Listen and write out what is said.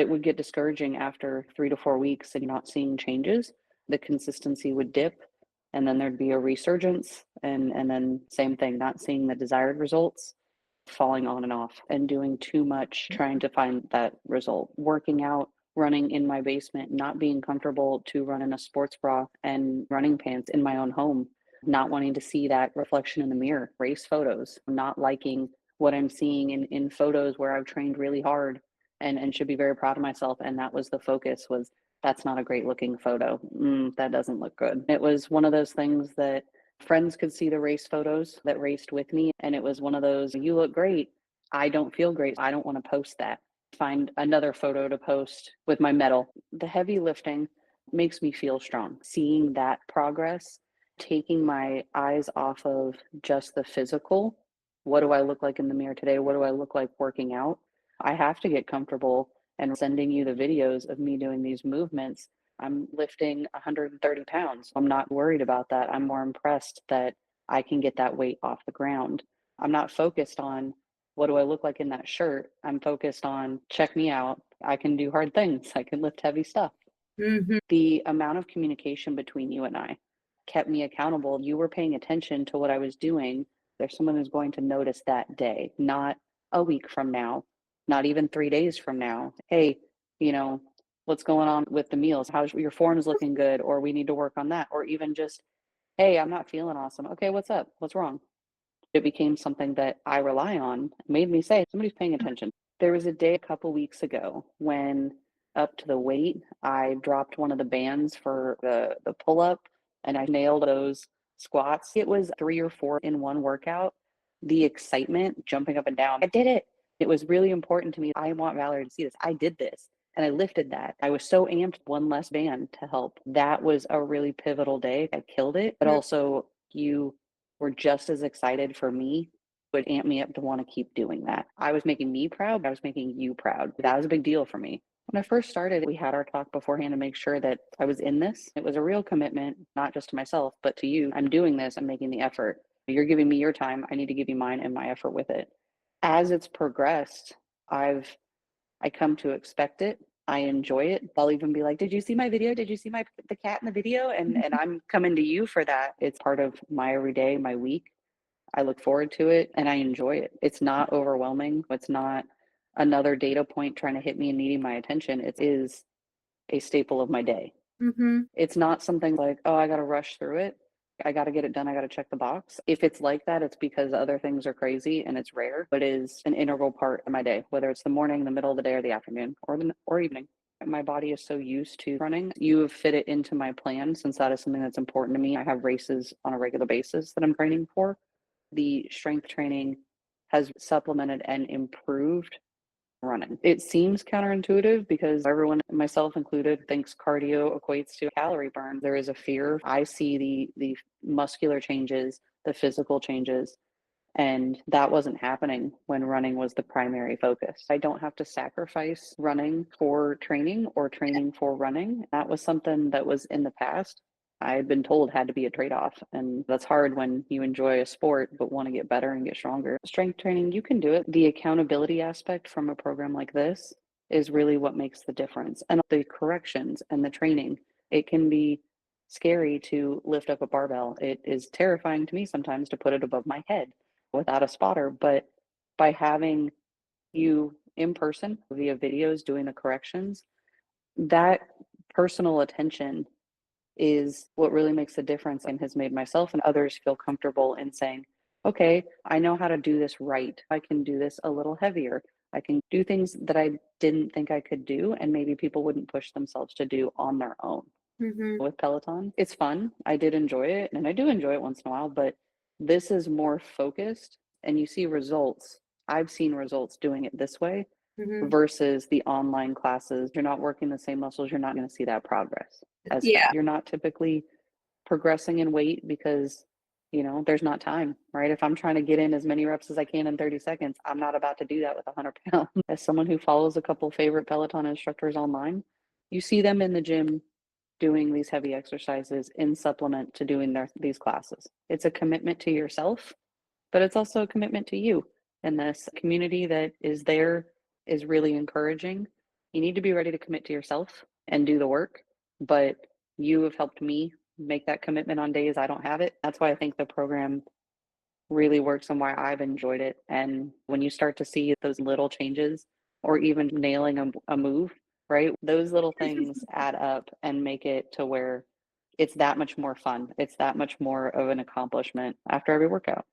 It would get discouraging after 3 to 4 weeks and you're not seeing changes. The consistency would dip, and then there'd be a resurgence, and then same thing, not seeing the desired results, falling on and off, and doing too much trying to find that result. Working out, running in my basement, not being comfortable to run in a sports bra and running pants in my own home, not wanting to see that reflection in the mirror, race photos, not liking what I'm seeing in photos where I've trained really hard and should be very proud of myself. And that was the focus was that's not a great looking photo. That doesn't look good. It was one of those things that friends could see the race photos that raced with me. And it was one of those, you look great. I don't feel great. I don't want to post that. Find another photo to post with my medal. The heavy lifting makes me feel strong. Seeing that progress, taking my eyes off of just the physical. What do I look like in the mirror today? What do I look like working out? I have to get comfortable and sending you the videos of me doing these movements. I'm lifting 130 pounds. I'm not worried about that. I'm more impressed that I can get that weight off the ground. I'm not focused on what do I look like in that shirt. I'm focused on check me out. I can do hard things. I can lift heavy stuff. Mhm. The amount of communication between you and I kept me accountable. You were paying attention to what I was doing. There's someone who's going to notice that day, not a week from now, not even 3 days from now. Hey, you know, what's going on with the meals? How's your form's looking good? Or we need to work on that. Or even just, hey, I'm not feeling awesome. Okay, what's up? What's wrong? It became something that I rely on, made me say, somebody's paying attention. There was a day a couple weeks ago when up to the weight, I dropped one of the bands for the pull up and I nailed those squats. It was 3 or 4 in one workout. The excitement, jumping up and down. I did it. It was really important to me. I want Valerie to see this. I did this. And I lifted that. I was so amped, one less band to help. That was a really pivotal day. I killed it. But Mm. also, you were just as excited for me, would amp me up to want to keep doing that. I was making me proud. I was making you proud. That was a big deal for me. When I first started, we had our talk beforehand to make sure that I was in this. It was a real commitment, not just to myself, but to you. I'm doing this. I'm making the effort. You're giving me your time. I need to give you mine and my effort with it. As it's progressed, I've I come to expect it. I enjoy it. I'll even be like, "Did you see my video? Did you see my the cat in the video?" And I'm coming to you for that. It's part of my everyday, my week. I look forward to it and I enjoy it. It's not overwhelming. It's not another data point trying to hit me and needing my attention. It is a staple of my day. Mhm. It's not something like, oh, I got to rush through it. I got to get it done. I got to check the box. If it's like that, it's because other things are crazy and it's rare, but it is an integral part of my day, whether it's the morning, the middle of the day, or the afternoon, or evening. My body is so used to running. You have fit it into my plan since that is something that's important to me. I have races on a regular basis that I'm training for. The strength training has supplemented and improved running. It seems counterintuitive because everyone, myself included, thinks cardio equates to calorie burn. There is a fear. I see the muscular changes, the physical changes, and that wasn't happening when running was the primary focus. I don't have to sacrifice running for training or training for running. That was something that was in the past. I had been told had to be a trade off. And that's hard when you enjoy a sport but want to get better and get stronger. Strength training, you can do it. The accountability aspect from a program like this is really what makes the difference. And the corrections and the training, it can be scary to lift up a barbell. It is terrifying to me sometimes to put it above my head without a spotter, but by having you in person via videos doing the corrections, that personal attention is what really makes a difference and has made myself and others feel comfortable in saying, okay, I know how to do this right. I can do this a little heavier. I can do things that I didn't think I could do, and maybe people wouldn't push themselves to do on their own. Mhm. With Peloton, it's fun. I did enjoy it, and I do enjoy it once in a while, but this is more focused and you see results. I've seen results doing it this way Mhm. versus the online classes. You're not working the same muscles, you're not going to see that progress as fast. Yeah. You're not typically progressing in weight because there's not time, right? If I'm trying to get in as many reps as I can in 30 seconds, I'm not about to do that with 100 pounds. As someone who follows a couple favorite Peloton instructors online, you see them in the gym doing these heavy exercises in supplement to doing these classes. It's a commitment to yourself, but it's also a commitment to you. And this community that is there is really encouraging. You need to be ready to commit to yourself and do the work, but you have helped me make that commitment on days I don't have it. That's why I think the program really works and why I've enjoyed it. And when you start to see those little changes or even nailing a move, right? Those little things add up and make it to where it's that much more fun. It's that much more of an accomplishment after every workout.